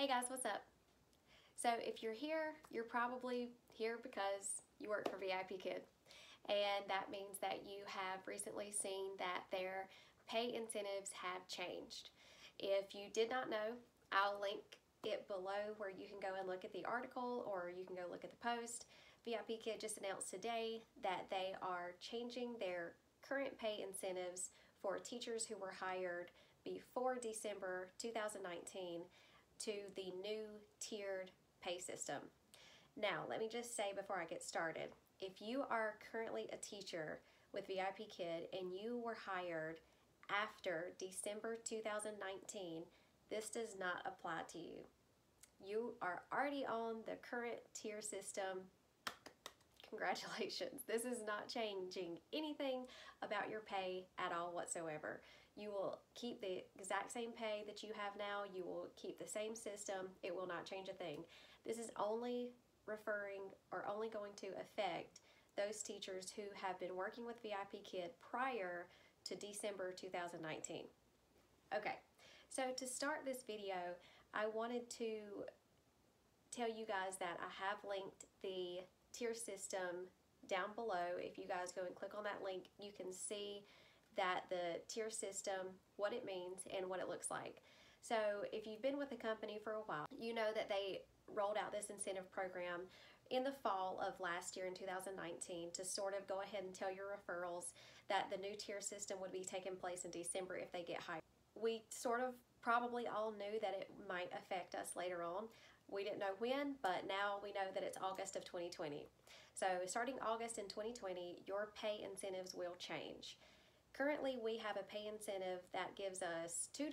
Hey guys, what's up? So if you're here, you're probably here because you work for Vipkid. And that means that you have recently seen that their pay incentives have changed. If you did not know, I'll link it below where you can go and look at the article or you can go look at the post. Vipkid just announced today that they are changing their current pay incentives for teachers who were hired before December 2019 to the new tiered pay system. Now, let me just say before I get started, if you are currently a teacher with Vipkid and you were hired after December 2019, this does not apply to you. You are already on the current tier system. Congratulations. This is not changing anything about your pay at all whatsoever. You will keep the exact same pay that you have now. You will keep the same system. It will not change a thing. This is only referring or only going to affect those teachers who have been working with Vipkid prior to December 2019. Okay, so to start this video, I wanted to tell you guys that I have linked the tier system down below. If you guys go and click on that link, you can see that the tier system, what it means and what it looks like. So if you've been with the company for a while, you know that they rolled out this incentive program in the fall of last year in 2019 to sort of go ahead and tell your referrals that the new tier system would be taking place in December if they get hired. We sort of probably all knew that it might affect us later on. We didn't know when, but now we know that it's August of 2020. So starting August in 2020, your pay incentives will change. Currently, we have a pay incentive that gives us $2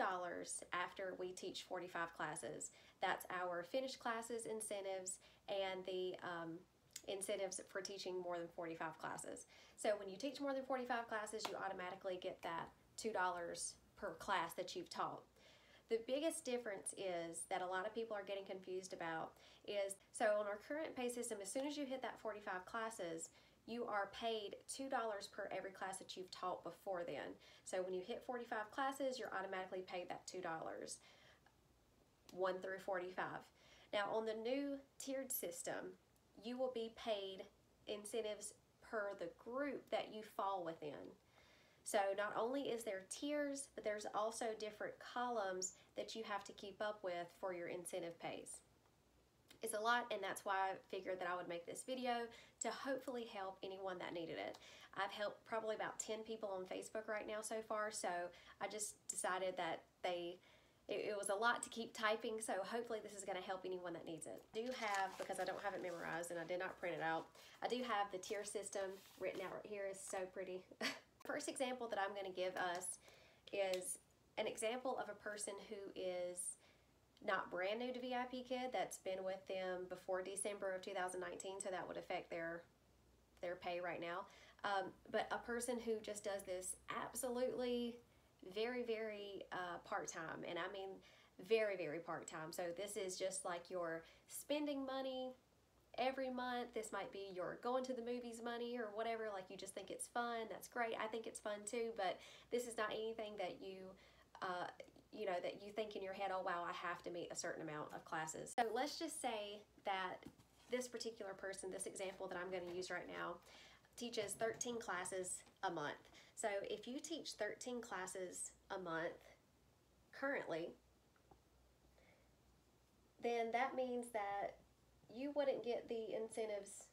after we teach 45 classes. That's our finished classes incentives and the incentives for teaching more than 45 classes. So when you teach more than 45 classes, you automatically get that $2 per class that you've taught. The biggest difference is that a lot of people are getting confused about is, so on our current pay system, as soon as you hit that 45 classes, you are paid $2 per every class that you've taught before then. So when you hit 45 classes, you're automatically paid that $2, 1 through 45. Now on the new tiered system, you will be paid incentives per the group that you fall within. So not only is there tiers, but there's also different columns that you have to keep up with for your incentive pays. It's a lot, and that's why I figured that I would make this video to hopefully help anyone that needed it. I've helped probably about 10 people on Facebook right now so far, so I just decided that it was a lot to keep typing, so hopefully this is going to help anyone that needs it. I do have, because I don't have it memorized and I did not print it out, I do have the tier system written out right here. It's so pretty. First example that I'm going to give us is an example of a person who is not brand new to Vipkid, that's been with them before December of 2019, so that would affect their pay right now. But a person who just does this absolutely very part-time, and I mean very part-time. So this is just like your spending money every month. This might be your going to the movies money or whatever, like you just think it's fun. That's great. I think it's fun too, but this is not anything that you know, that you think in your head, oh wow, I have to meet a certain amount of classes. So let's just say that this particular person, this example that I'm going to use right now, teaches 13 classes a month. So if you teach 13 classes a month currently, then that means that you wouldn't get the incentives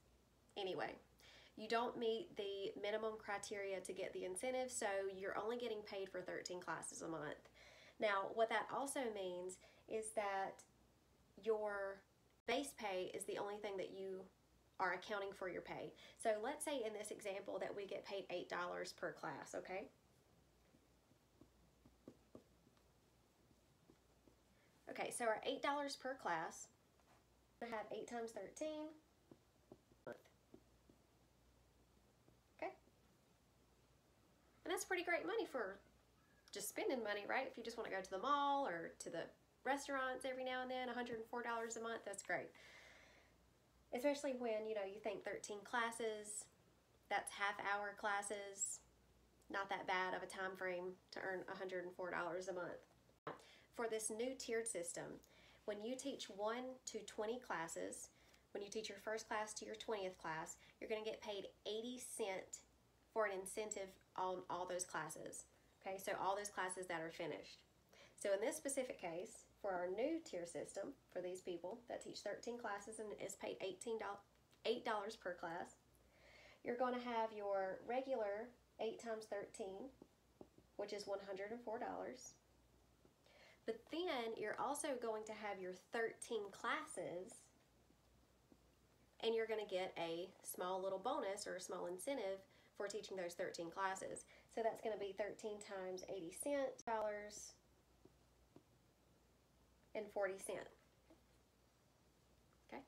anyway. You don't meet the minimum criteria to get the incentives, so you're only getting paid for 13 classes a month. Now, what that also means is that your base pay is the only thing that you are accounting for your pay. So let's say in this example that we get paid $8 per class, okay? Okay, so our $8 per class, I have 8 times 13, okay? And that's pretty great money for just spending money, right? If you just want to go to the mall or to the restaurants every now and then, $104 a month, that's great. Especially when, you know, you think 13 classes, that's half-hour classes, not that bad of a time frame to earn $104 a month. For this new tiered system, When you teach 1 to 20 classes, when you teach your first class to your 20th class, you're going to get paid 80 cents for an incentive on all those classes. Okay, so all those classes that are finished. So in this specific case, for our new tier system, for these people that teach 13 classes and is paid $8 per class, you're going to have your regular 8 times 13, which is $104. But then you're also going to have your 13 classes, and you're going to get a small little bonus or a small incentive for teaching those 13 classes. So that's going to be 13 times 80 cents, and 40 cents. Okay?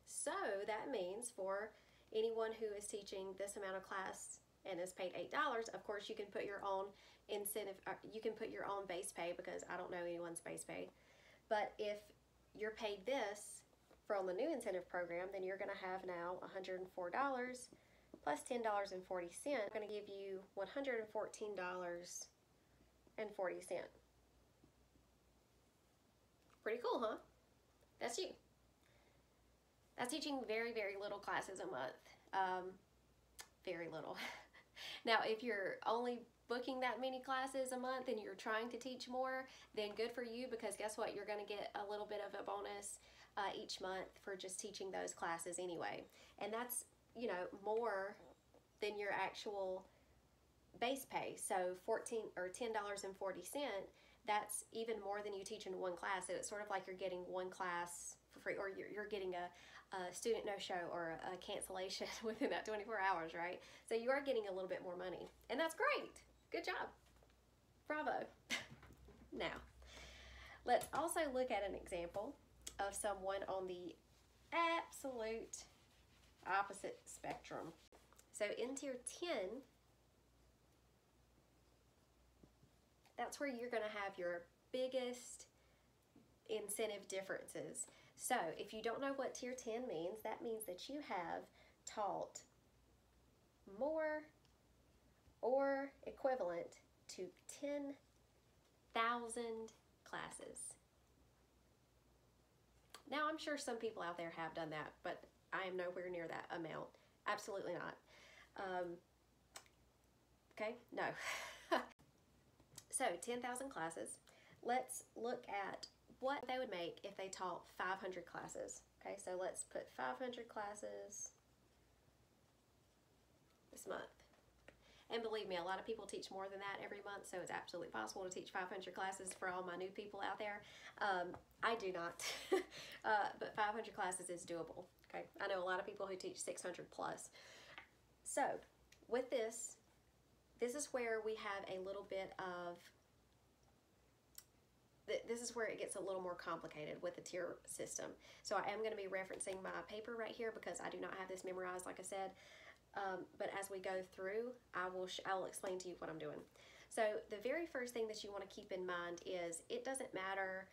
So that means for anyone who is teaching this amount of class and is paid $8, of course you can put your own incentive, you can put your own base pay, because I don't know anyone's base pay. But if you're paid this from the new incentive program, then you're going to have now $104 plus $10.40. I'm going to give you $114.40. Pretty cool, huh? That's you. That's teaching very, very little classes a month. Very little. Now, if you're only booking that many classes a month and you're trying to teach more, then good for you, because guess what? You're going to get a little bit of a bonus each month for just teaching those classes anyway. And that's, you know, more than your actual base pay. So $10.40, that's even more than you teach in one class. So it's sort of like you're getting one class for free, or you're getting a student no-show or a cancellation within that 24 hours, right? So you are getting a little bit more money, and that's great. Good job. Bravo. Now, let's also look at an example of someone on the absolute opposite spectrum. So in tier 10, that's where you're going to have your biggest incentive differences. So if you don't know what tier 10 means, that means that you have taught more or equivalent to 10,000 classes. Now, I'm sure some people out there have done that, but I am nowhere near that amount. Absolutely not. Okay, no. So 10,000 classes. Let's look at what they would make if they taught 500 classes. Okay, so let's put 500 classes this month. And believe me, a lot of people teach more than that every month, so it's absolutely possible to teach 500 classes for all my new people out there. I do not, but 500 classes is doable. Okay, I know a lot of people who teach 600 plus. So with this is where we have a little bit of, this is where it gets a little more complicated with the tier system. So I am going to be referencing my paper right here because I do not have this memorized, like I said. But as we go through, I will explain to you what I'm doing. So the very first thing that you want to keep in mind is it doesn't matter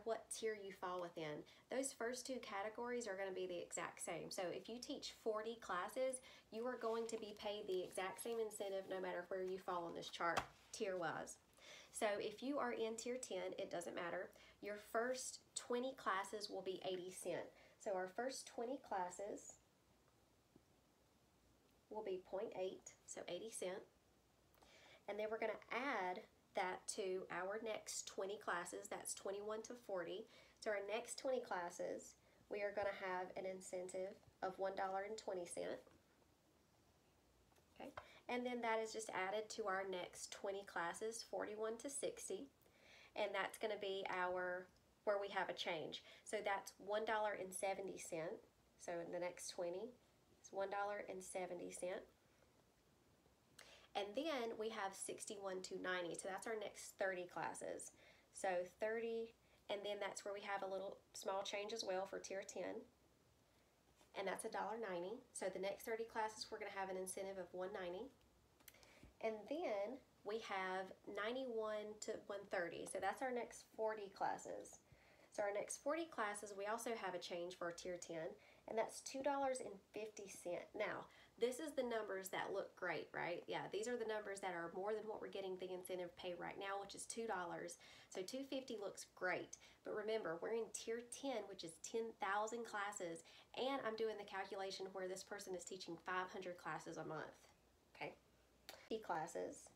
what tier you fall within. Those first two categories are going to be the exact same. So if you teach 40 classes, you are going to be paid the exact same incentive no matter where you fall on this chart tier-wise. So if you are in tier 10, it doesn't matter. Your first 20 classes will be 80 cents. So our first 20 classes will be 0.8, so 80 cents. And then we're going to add that to our next 20 classes, that's 21 to 40. So our next 20 classes, we are going to have an incentive of $1.20. Okay, and then that is just added to our next 20 classes, 41 to 60. And that's going to be where we have a change. So that's $1.70. So in the next 20, it's $1.70. And then we have 61 to 90, so that's our next 30 classes. So 30, and then that's where we have a little small change as well for tier 10, and that's $1.90. So the next 30 classes, we're going to have an incentive of $1.90. And then we have 91 to 130, so that's our next 40 classes. So our next 40 classes, we also have a change for tier 10, and that's $2.50. Now, This is the numbers that look great, right? Yeah, these are the numbers that are more than what we're getting the incentive pay right now, which is $2. So $250 looks great. But remember, we're in tier 10, which is 10,000 classes, and I'm doing the calculation where this person is teaching 500 classes a month. Okay, 50 classes.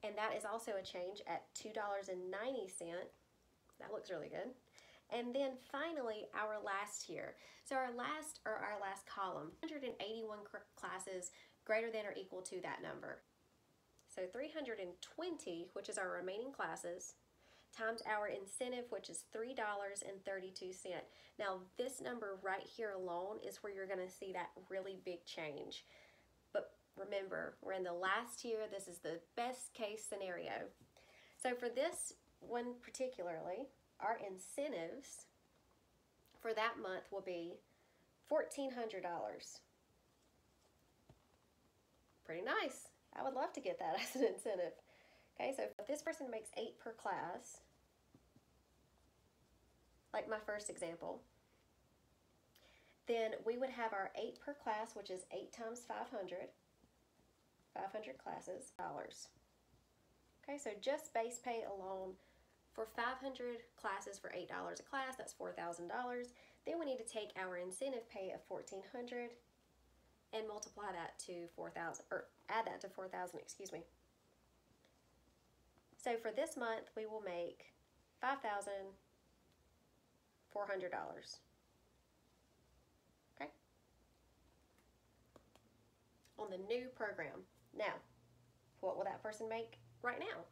And that is also a change at $2.90. That looks really good. And then finally, our last tier. So our last column, 181 classes greater than or equal to that number. So 320, which is our remaining classes, times our incentive, which is $3.32. Now this number right here alone is where you're gonna see that really big change. But remember, we're in the last tier. This is the best case scenario. So for this one particularly, our incentives for that month will be $1,400. Pretty nice. I would love to get that as an incentive. Okay, so if this person makes 8 per class, like my first example, then we would have our 8 per class, which is 8 times 500 classes, dollars. Okay, so just base pay alone for 500 classes for $8 a class, that's $4,000. Then we need to take our incentive pay of $1,400 and multiply that to 4,000, or add that to 4,000, excuse me. So for this month, we will make $5,400. Okay? On the new program. Now, what will that person make right now?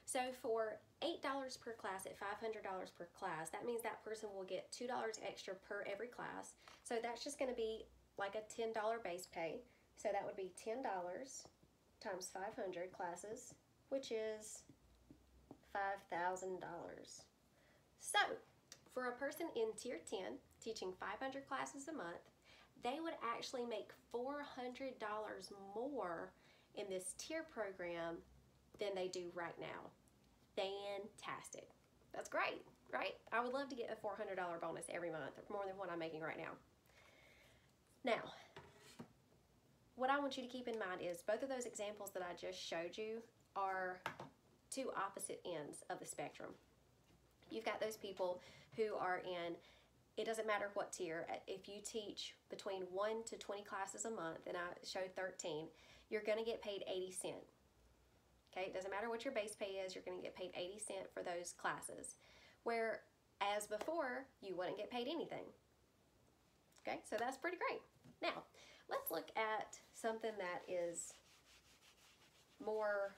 So for $8 per class at $500 per class, that means that person will get $2 extra per every class. So that's just going to be like a $10 base pay. So that would be $10 times 500 classes, which is $5,000. So for a person in tier 10 teaching 500 classes a month, they would actually make $400 more in this tier program than they do right now. Fantastic. That's great, right? I would love to get a $400 bonus every month, or more than what I'm making right now. Now, what I want you to keep in mind is both of those examples that I just showed you are two opposite ends of the spectrum. You've got those people who are in, it doesn't matter what tier, if you teach between 1 to 20 classes a month, and I showed 13, you're going to get paid 80 cents. Okay, it doesn't matter what your base pay is, you're going to get paid 80 cents for those classes. Whereas before, you wouldn't get paid anything. Okay, so that's pretty great. Now, let's look at something that is more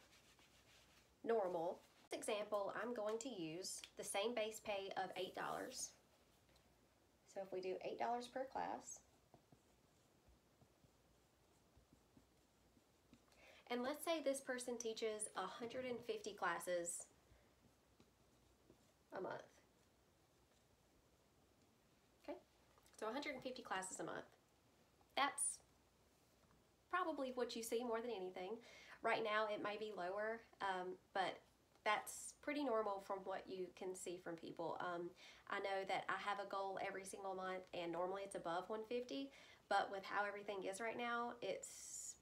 normal. For example, I'm going to use the same base pay of $8. So if we do $8 per class, and let's say this person teaches 150 classes a month. Okay, so 150 classes a month. That's probably what you see more than anything. Right now it may be lower, but that's pretty normal from what you can see from people. I know that I have a goal every single month, and normally it's above 150, but with how everything is right now, it's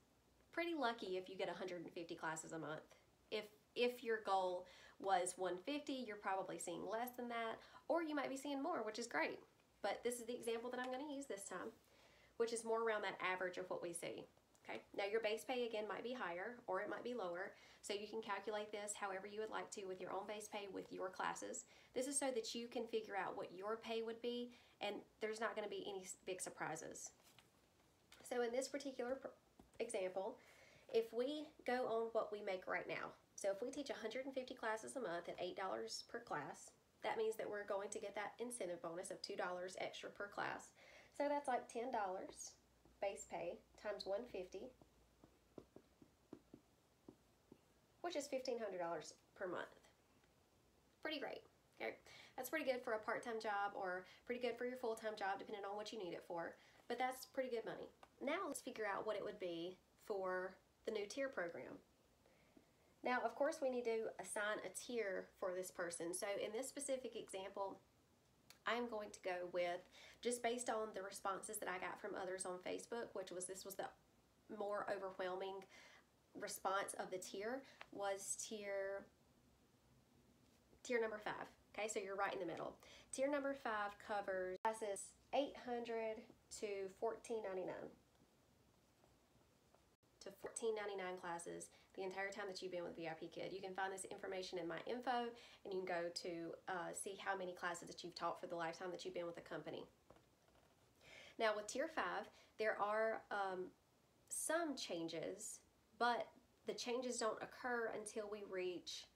pretty lucky if you get 150 classes a month. If your goal was 150, you're probably seeing less than that, or you might be seeing more, which is great. But this is the example that I'm going to use this time, which is more around that average of what we see. Okay, now your base pay again might be higher or it might be lower, so you can calculate this however you would like to with your own base pay with your classes. This is so that you can figure out what your pay would be, and there's not going to be any big surprises. So in this particular example, if we go on what we make right now, so if we teach 150 classes a month at $8 per class, that means that we're going to get that incentive bonus of $2 extra per class. So that's like $10 base pay times 150, which is $1,500 per month. Pretty great. Okay? That's pretty good for a part-time job, or pretty good for your full-time job, depending on what you need it for. But that's pretty good money. Now let's figure out what it would be for the new tier program. Now, of course, we need to assign a tier for this person. So in this specific example, I'm going to go with, just based on the responses that I got from others on Facebook, this was the more overwhelming response of the tier, was tier number 5. Okay, so you're right in the middle. Tier number 5 covers classes 800 to 1499. To 1499 classes the entire time that you've been with Vipkid. You can find this information in my info, and you can go to see how many classes that you've taught for the lifetime that you've been with the company. Now with tier 5, there are some changes, but the changes don't occur until we reach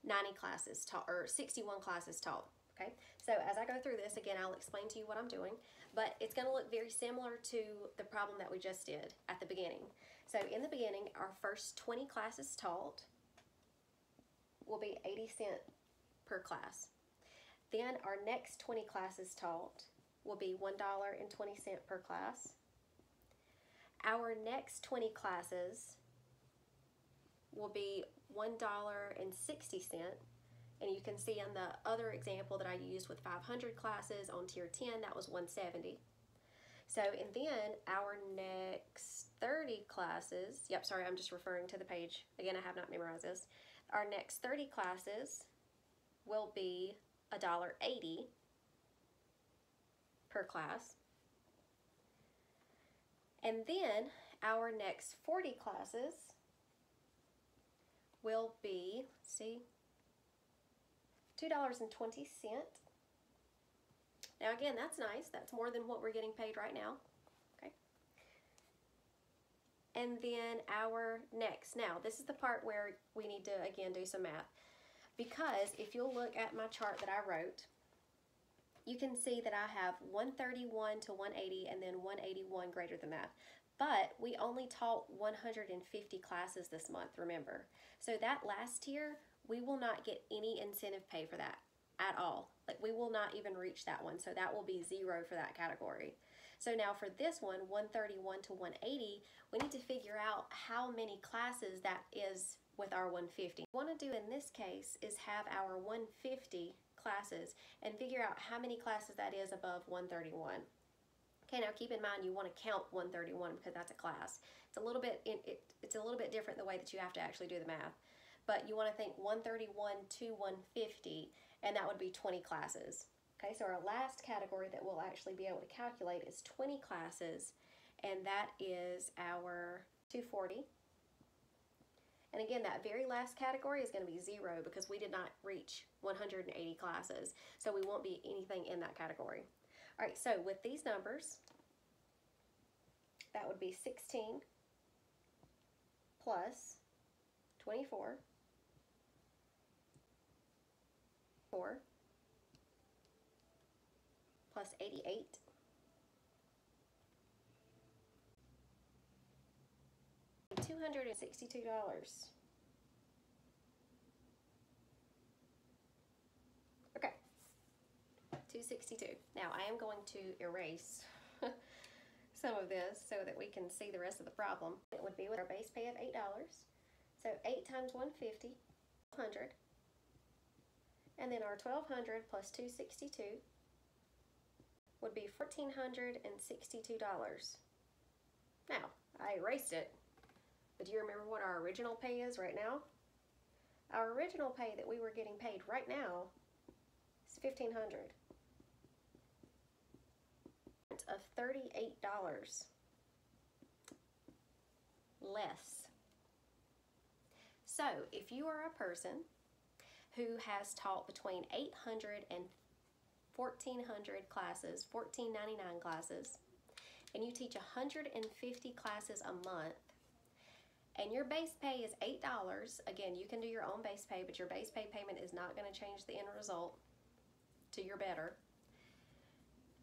90 classes taught, or 61 classes taught. Okay, so as I go through this, again, I'll explain to you what I'm doing, but it's going to look very similar to the problem that we just did at the beginning. So in the beginning, our first 20 classes taught will be 80 cents per class. Then our next 20 classes taught will be $1.20 per class. Our next 20 classes will be $1.60, and you can see in the other example that I used with 500 classes on tier 10, that was $1.70. So, and then our next 30 classes, yep, sorry, I'm just referring to the page. Again, I have not memorized this. Our next 30 classes will be $1.80 per class. And then our next 40 classes will be, see, $2.20. Now again, that's nice. That's more than what we're getting paid right now. Okay. And then our next, now this is the part where we need to again do some math, because if you'll look at my chart that I wrote, you can see that I have 131 to 180 and then 181 greater than that. But we only taught 150 classes this month, remember. So that last tier, we will not get any incentive pay for that at all. Like, we will not even reach that one. So that will be 0 for that category. So now for this one, 131 to 180, we need to figure out how many classes that is with our 150. What we want to do in this case is have our 150 classes and figure out how many classes that is above 131. Okay, now keep in mind you want to count 131 because that's a class. It's a little bit different the way that you have to actually do the math. But you want to think 131 to 150, and that would be 20 classes. Okay, so our last category that we'll actually be able to calculate is 20 classes, and that is our 240. And again, that very last category is going to be 0 because we did not reach 180 classes. So we won't be anything in that category. All right, so with these numbers, that would be 16 plus 24, 4 plus 88, $262. Okay, 262. Now I am going to erase some of this so that we can see the rest of the problem. It would be with our base pay of $8. So 8 times 150, 100. And then our 1200 plus 262 would be $1,462. Now, I erased it, but do you remember what our original pay is right now? Our original pay that we were getting paid right now is $1,500. Of $38 less. So, if you are a person who has taught between 800 and 1,400 classes, 1,499 classes, and you teach 150 classes a month, and your base pay is $8, again, you can do your own base pay, but your base pay payment is not going to change the end result to your better,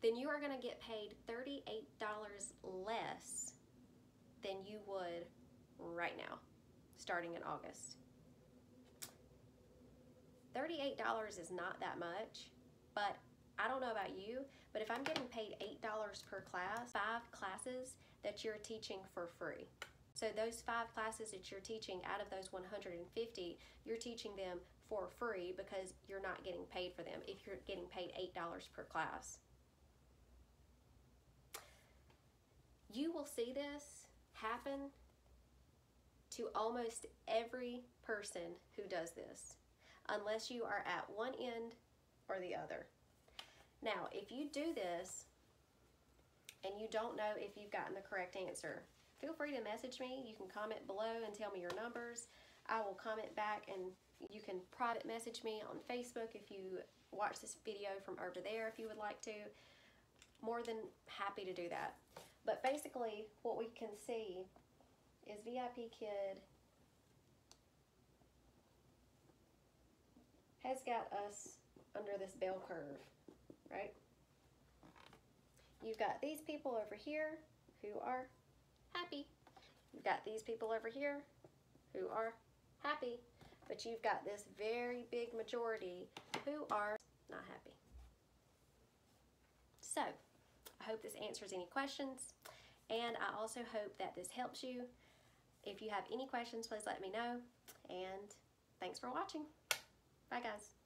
then you are going to get paid $38 less than you would right now, starting in August. $38 is not that much, but I don't know about you, but if I'm getting paid $8 per class, 5 classes that you're teaching for free. So those 5 classes that you're teaching out of those 150, you're teaching them for free because you're not getting paid for them if you're getting paid $8 per class. You will see this happen to almost every person who does this, unless you are at one end or the other. Now, if you do this and you don't know if you've gotten the correct answer, feel free to message me. You can comment below and tell me your numbers. I will comment back, and you can private message me on Facebook if you watch this video from over there if you would like to. More than happy to do that. But basically, what we can see is Vipkid has got us under this bell curve, right? You've got these people over here who are happy. You've got these people over here who are happy. But you've got this very big majority who are not happy. So, I hope this answers any questions, and I also hope that this helps you. If you have any questions, please let me know, and thanks for watching. Bye, guys.